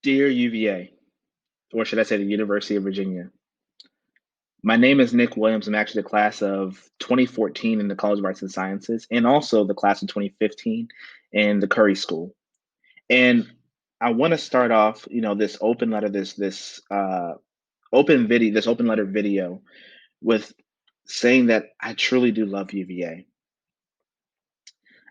Dear UVA, or should I say the University of Virginia, my name is Nick Williams. I'm actually the class of 2014 in the College of Arts and Sciences, and also the class of 2015 in the Curry School. And I want to start off, this open letter, this open letter video with saying that I truly do love UVA.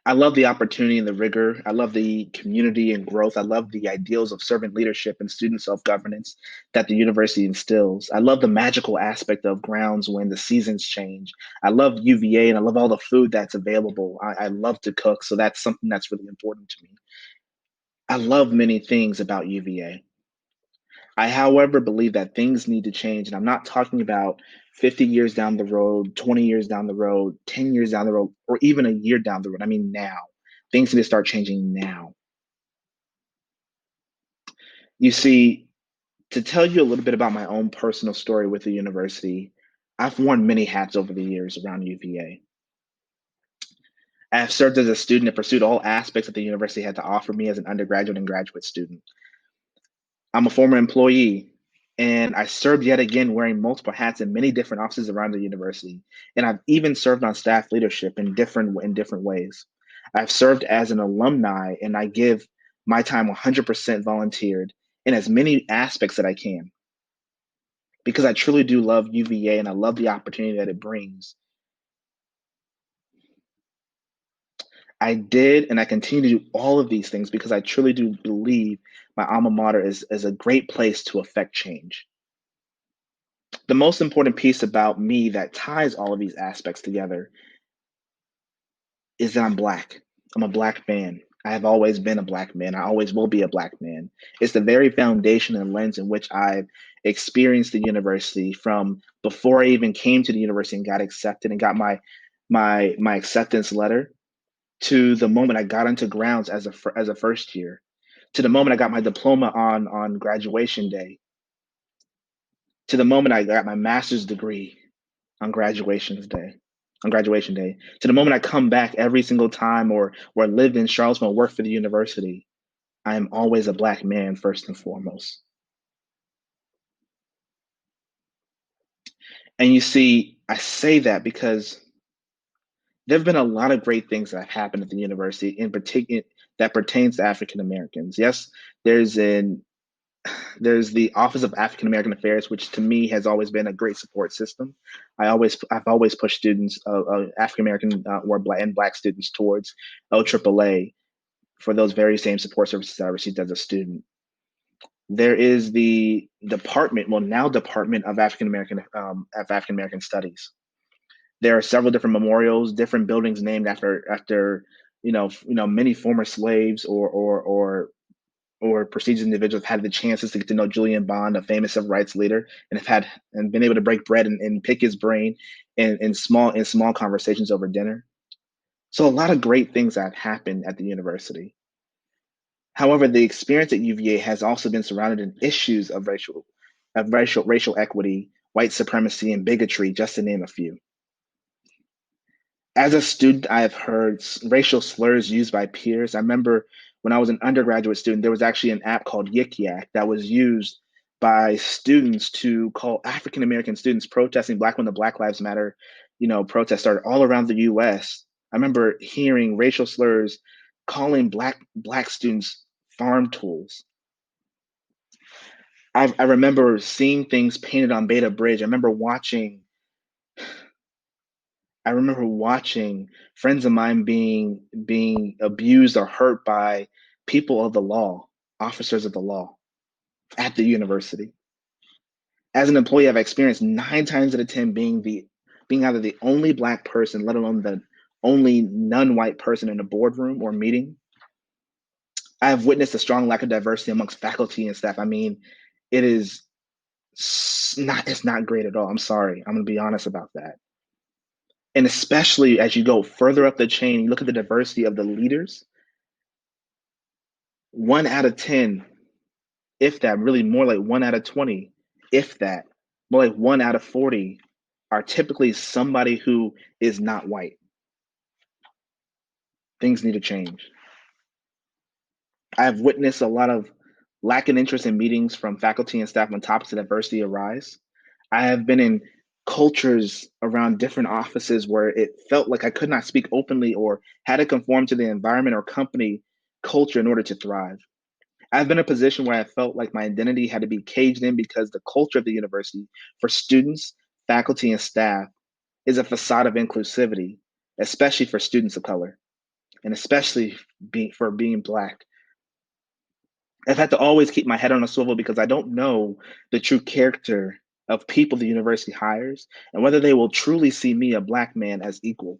I love the opportunity and the rigor. I love the community and growth. I love the ideals of servant leadership and student self governance that the university instills. I love the magical aspect of grounds when the seasons change. I love UVA and I love all the food that's available. I love to cook, so that's something that's really important to me. I love many things about UVA. I, however, believe that things need to change. And I'm not talking about 50 years down the road, 20 years down the road, 10 years down the road, or even a year down the road. I mean, now. Things need to start changing now. You see, to tell you a little bit about my own personal story with the university, I've worn many hats over the years around UVA. I have served as a student and pursued all aspects that the university had to offer me as an undergraduate and graduate student. I'm a former employee, and I served yet again wearing multiple hats in many different offices around the university. And I've even served on staff leadership in different ways. I've served as an alumni, and I give my time 100% volunteered in as many aspects that I can because I truly do love UVA and I love the opportunity that it brings. I did and I continue to do all of these things because I truly do believe my alma mater is a great place to affect change. The most important piece about me that ties all of these aspects together is that I'm black. I'm a black man. I have always been a black man. I always will be a black man. It's the very foundation and lens in which I've experienced the university from before I even came to the university and got accepted and got my acceptance letter to the moment I got into grounds as a first year to the moment I got my diploma on graduation day to the moment I got my master's degree on graduation day, to the moment I come back every single time or lived in Charlottesville, worked for the university, I am always a black man first and foremost. And you see, I say that because there have been a lot of great things that have happened at the university, in particular that pertains to African Americans. Yes, there's an there's the Office of African American Affairs, which to me has always been a great support system. I've always pushed students, African American or black students towards OAAA for those very same support services that I received as a student. There is the department, well now Department of African American Studies. There are several different memorials, different buildings named after many former slaves or prestigious individuals have had the chances to get to know Julian Bond, a famous civil rights leader, and have had and been able to break bread and pick his brain in small conversations over dinner. So a lot of great things have happened at the university. However, the experience at UVA has also been surrounded in issues of racial equity, white supremacy, and bigotry, just to name a few. As a student, I have heard racial slurs used by peers. I remember when I was an undergraduate student, there was actually an app called Yik Yak that was used by students to call African American students protesting Black when the Black Lives Matter, protests started all around the U.S. I remember hearing racial slurs calling black students farm tools. I remember seeing things painted on Beta Bridge. I remember watching friends of mine being abused or hurt by people of the law, officers of the law at the university. As an employee, I've experienced 9 times out of 10 being either the only black person, let alone the only non-white person in a boardroom or meeting. I have witnessed a strong lack of diversity amongst faculty and staff. I mean, it is it's not great at all. I'm sorry. I'm gonna be honest about that. And especially as you go further up the chain, you look at the diversity of the leaders, 1 out of 10, if that, really more like 1 out of 20, if that, more like 1 out of 40 are typically somebody who is not white. Things need to change. I've witnessed a lot of lack of interest in meetings from faculty and staff when topics of diversity arise. I have been in cultures around different offices where it felt like I could not speak openly or had to conform to the environment or company culture in order to thrive. I've been in a position where I felt like my identity had to be caged in because the culture of the university for students, faculty, and staff is a facade of inclusivity, especially for students of color and especially for being Black. I've had to always keep my head on a swivel because I don't know the true character of people the university hires and whether they will truly see me, a Black man, as equal.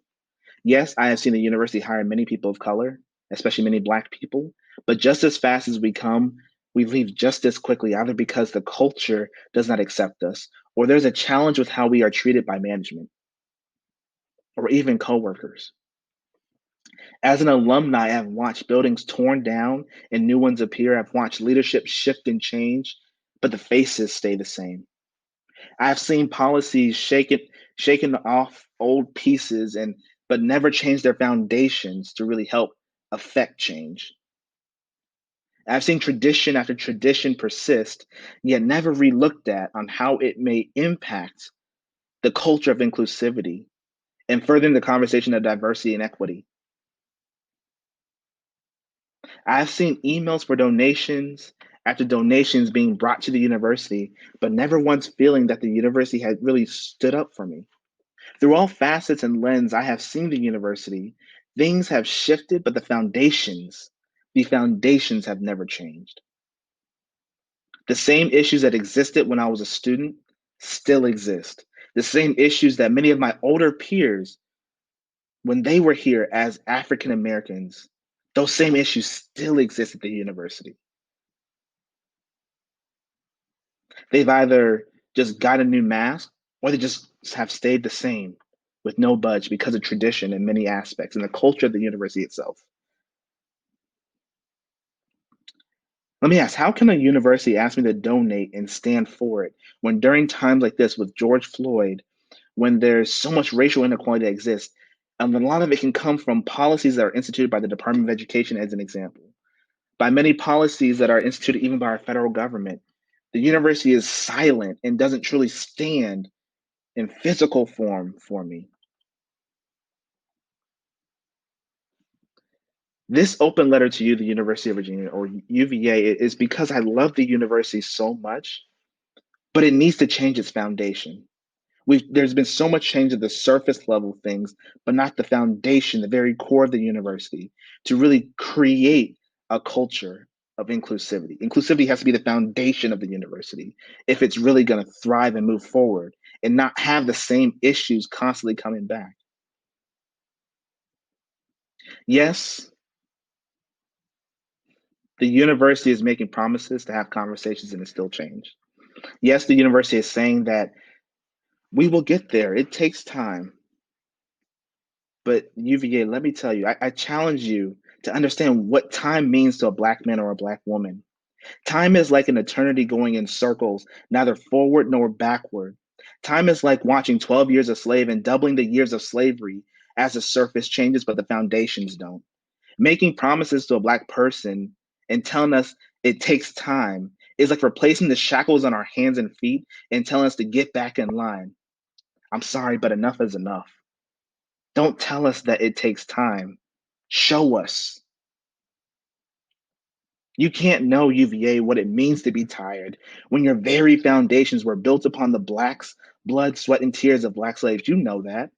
Yes, I have seen the university hire many people of color, especially many Black people, but just as fast as we come, we leave just as quickly, either because the culture does not accept us or there's a challenge with how we are treated by management or even coworkers. As an alumni, I've watched buildings torn down and new ones appear. I've watched leadership shift and change, but the faces stay the same. I've seen policies shaken off old pieces and but never change their foundations to really help affect change. I've seen tradition after tradition persist, yet never relooked at on how it may impact the culture of inclusivity and furthering the conversation of diversity and equity. I've seen emails for donations after donations being brought to the university, but never once feeling that the university had really stood up for me. Through all facets and lens I have seen the university, things have shifted, but the foundations have never changed. The same issues that existed when I was a student still exist. The same issues that many of my older peers, when they were here as African Americans, those same issues still exist at the university. They've either just got a new mask or they just have stayed the same with no budge because of tradition in many aspects and the culture of the university itself. Let me ask, how can a university ask me to donate and stand for it when during times like this with George Floyd, when there's so much racial inequality that exists, and a lot of it can come from policies that are instituted by the Department of Education, as an example, by many policies that are instituted even by our federal government. The university is silent and doesn't truly stand in physical form for me. This open letter to you, the University of Virginia or UVA, is because I love the university so much, but it needs to change its foundation. There's been so much change at the surface level things, but not the foundation, the very core of the university, to really create a culture of inclusivity. Inclusivity has to be the foundation of the university if it's really going to thrive and move forward and not have the same issues constantly coming back. Yes, the university is making promises to have conversations and it still change. Yes, the university is saying that we will get there. It takes time. But UVA, let me tell you, I challenge you to understand what time means to a Black man or a Black woman. Time is like an eternity going in circles, neither forward nor backward. Time is like watching 12 years a slave and doubling the years of slavery as the surface changes, but the foundations don't. Making promises to a Black person and telling us it takes time is like replacing the shackles on our hands and feet and telling us to get back in line. I'm sorry, but enough is enough. Don't tell us that it takes time. Show us. You can't know, UVA, what it means to be tired when your very foundations were built upon the Blacks' blood, sweat, and tears of Black slaves. You know that.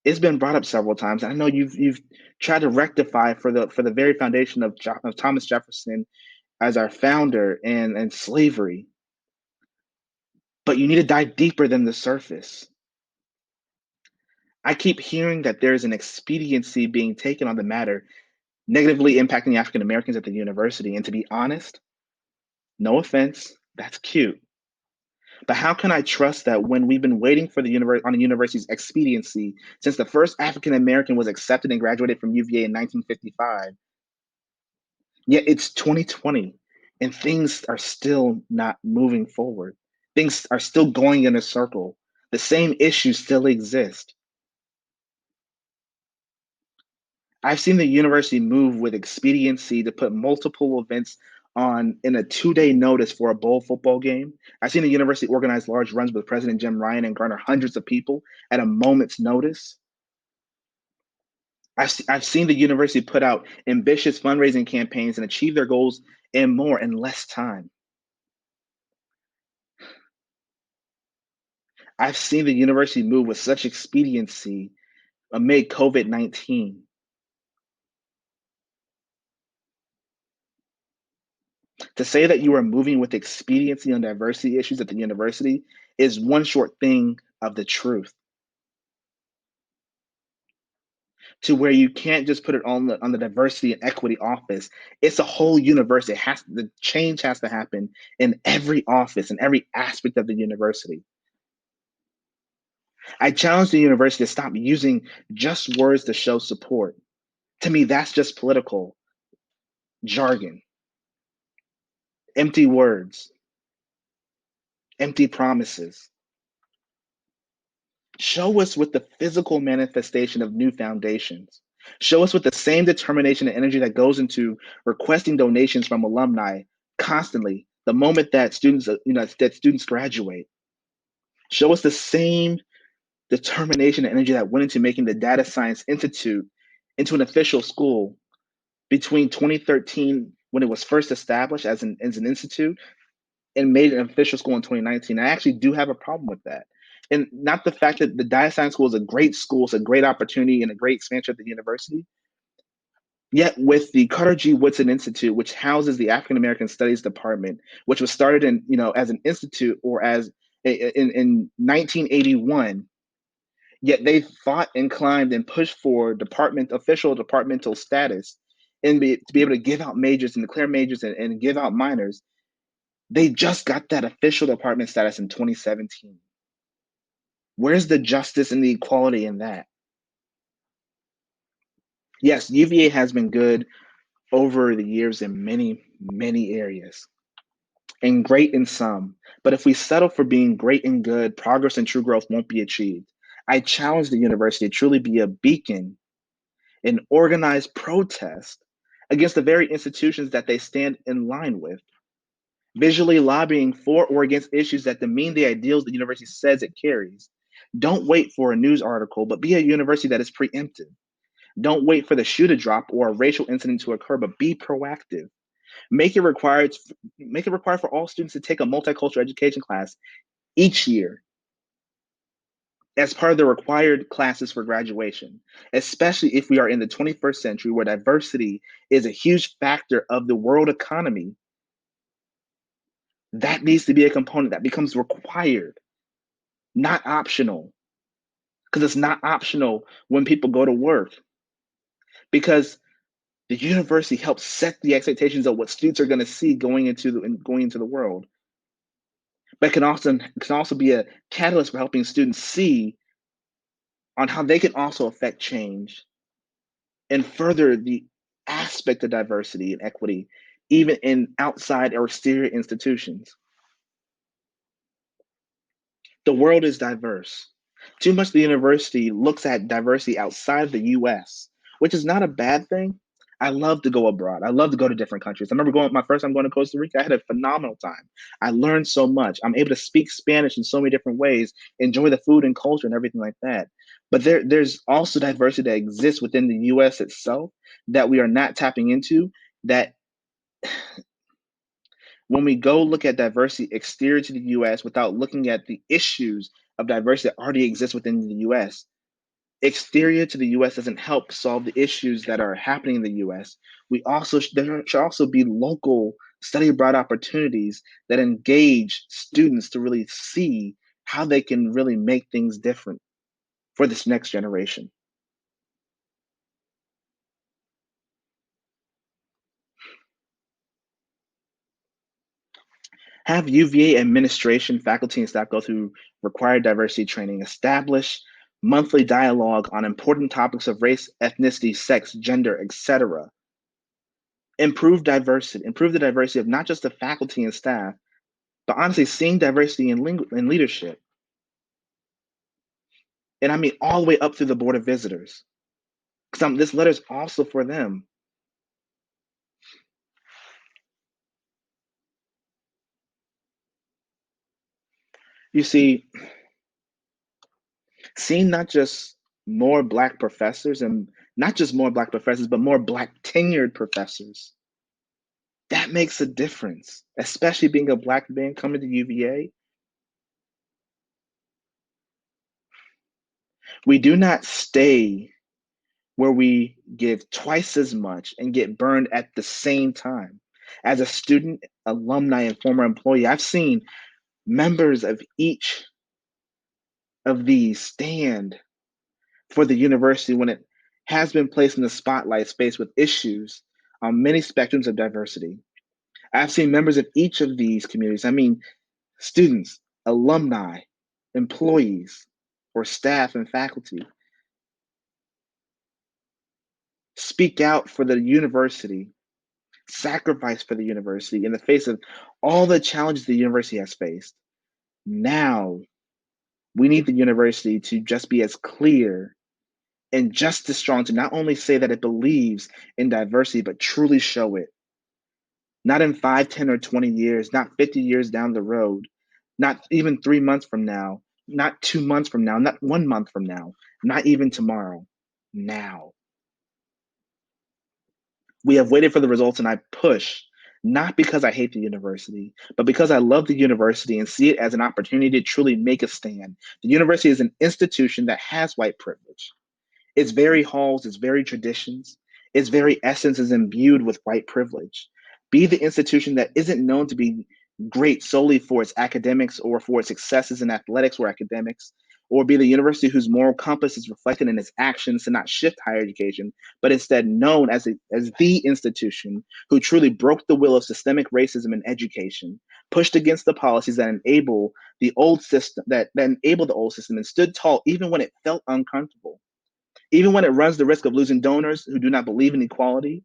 It's been brought up several times. I know you've tried to rectify for the very foundation of Thomas Jefferson as our founder and slavery, but you need to dive deeper than the surface. I keep hearing that there's an expediency being taken on the matter, negatively impacting African Americans at the university. And to be honest, no offense, that's cute. But how can I trust that when we've been waiting for on the university's expediency since the first African American was accepted and graduated from UVA in 1955, yet it's 2020 and things are still not moving forward. Things are still going in a circle. The same issues still exist. I've seen the university move with expediency to put multiple events on in a 2-day notice for a bowl football game. I've seen the university organize large runs with President Jim Ryan and garner hundreds of people at a moment's notice. I've seen the university put out ambitious fundraising campaigns and achieve their goals and more in less time. I've seen the university move with such expediency amid COVID-19. To say that you are moving with expediency on diversity issues at the university is one short thing of the truth. To where you can't just put it on the diversity and equity office. It's a whole university. The change has to happen in every office, in every aspect of the university. I challenge the university to stop using just words to show support. To me, that's just political jargon, empty words, empty promises. Show us with the physical manifestation of new foundations. Show us with the same determination and energy that goes into requesting donations from alumni constantly the moment that students graduate. Show us the same determination and energy that went into making the Data Science Institute into an official school between 2013 when it was first established as an institute and made an official school in 2019. I actually do have a problem with that. And not the fact that the Data Science School is a great school, it's a great opportunity and a great expansion of the university. Yet with the Carter G. Woodson Institute, which houses the African American Studies Department, which was started as an institute or as in 1981, yet they fought and climbed and pushed for official departmental status and to be able to give out majors and declare majors and give out minors. They just got that official department status in 2017. Where's the justice and the equality in that? Yes, UVA has been good over the years in many, many areas and great in some. But if we settle for being great and good, progress and true growth won't be achieved. I challenge the university to truly be a beacon in organized protest against the very institutions that they stand in line with, visually lobbying for or against issues that demean the ideals the university says it carries. Don't wait for a news article, but be a university that is preemptive. Don't wait for the shoe to drop or a racial incident to occur, but be proactive. Make it required make it required for all students to take a multicultural education class each year as part of the required classes for graduation, especially if we are in the 21st century where diversity is a huge factor of the world economy. That needs to be a component that becomes required, not optional, because it's not optional when people go to work. Because the university helps set the expectations of what students are going to see going into the world, but can also be a catalyst for helping students see on how they can also affect change and further the aspect of diversity and equity, even in outside or exterior institutions. The world is diverse. Too much of the university looks at diversity outside of the US, which is not a bad thing. I love to go abroad. I love to go to different countries. I remember going my first time going to Costa Rica. I had a phenomenal time. I learned so much. I'm able to speak Spanish in so many different ways, enjoy the food and culture and everything like that. But there's also diversity that exists within the US itself that we are not tapping into, that when we go look at diversity exterior to the US without looking at the issues of diversity that already exist within the US, exterior to the US doesn't help solve the issues that are happening in the US. There should also be local study abroad opportunities that engage students to really see how they can really make things different for this next generation. Have UVA administration, faculty, and staff go through required diversity training, establish monthly dialogue on important topics of race, ethnicity, sex, gender, etc. Improve the diversity of not just the faculty and staff, but honestly, seeing diversity in leadership. And I mean, all the way up through the Board of Visitors. Because this letter is also for them. You see, seeing not just more Black professors and not just more Black professors, but more Black tenured professors, that makes a difference, especially being a Black man coming to UVA. We do not stay where we give twice as much and get burned at the same time. As a student, alumni, and former employee, I've seen members of each of these stand for the university when it has been placed in the spotlight space with issues on many spectrums of diversity. I've seen members of each of these communities, I mean, students, alumni, employees, or staff and faculty, speak out for the university, sacrifice for the university in the face of all the challenges the university has faced. Now, we need the university to just be as clear and just as strong to not only say that it believes in diversity, but truly show it. Not in 5, 10, or 20 years, not 50 years down the road, not even 3 months from now, not 2 months from now, not 1 month from now, not even tomorrow. Now. We have waited for the results, and I push, not because I hate the university, but because I love the university and see it as an opportunity to truly make a stand. The university is an institution that has white privilege. Its very halls, its very traditions, its very essence is imbued with white privilege. Be the institution that isn't known to be great solely for its academics or for its successes in athletics or academics, or be the university whose moral compass is reflected in its actions to not shift higher education, but instead known as the institution who truly broke the will of systemic racism in education, pushed against the policies that enable the old system that enabled the old system and stood tall even when it felt uncomfortable, even when it runs the risk of losing donors who do not believe in equality,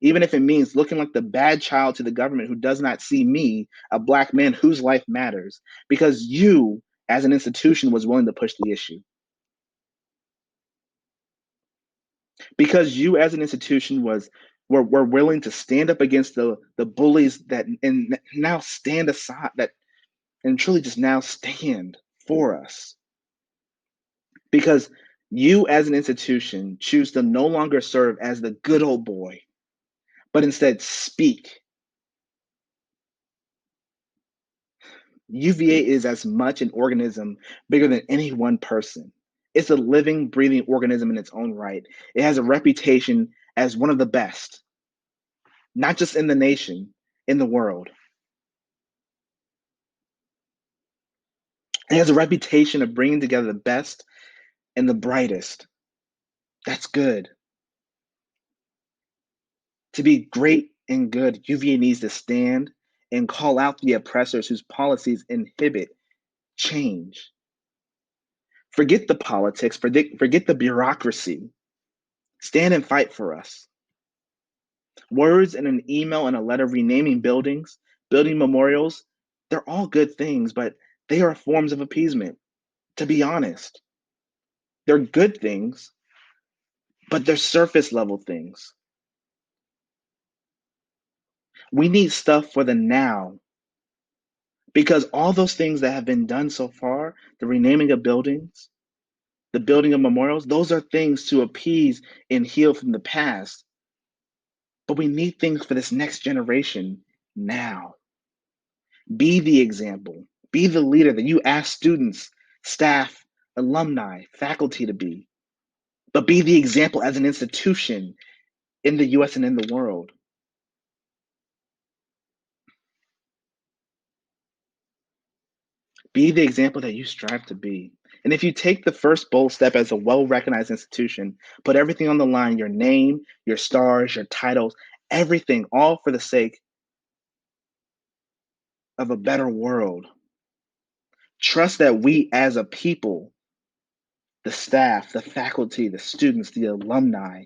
even if it means looking like the bad child to the government who does not see me, a Black man whose life matters, because you, as an institution, was willing to push the issue. Because you, as an institution, were willing to stand up against the bullies that and now stand aside that and truly just now stand for us. Because you, as an institution, choose to no longer serve as the good old boy, but instead speak. UVA is as much an organism bigger than any one person. It's a living, breathing organism in its own right. It has a reputation as one of the best, not just in the nation, in the world. It has a reputation of bringing together the best and the brightest. That's good. To be great and good, UVA needs to stand and call out the oppressors whose policies inhibit change. Forget the politics, forget the bureaucracy. Stand and fight for us. Words in an email and a letter renaming buildings, building memorials, they're all good things, but they are forms of appeasement. To be honest, they're good things, but they're surface level things. We need stuff for the now because all those things that have been done so far, the renaming of buildings, the building of memorials, those are things to appease and heal from the past. But we need things for this next generation now. Be the example, be the leader that you ask students, staff, alumni, faculty to be, but be the example as an institution in the US and in the world. Be the example that you strive to be. And if you take the first bold step as a well recognized institution, put everything on the line, your name, your stars, your titles, everything, all for the sake of a better world. Trust that we as a people, the staff, the faculty, the students, the alumni,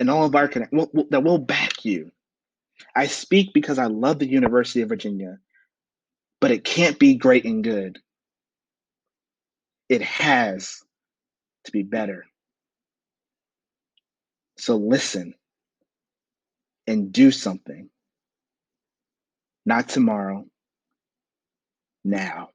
and all of our that will back you. I speak because I love the University of Virginia, but it can't be great and good. It has to be better. So listen and do something. Not tomorrow, now.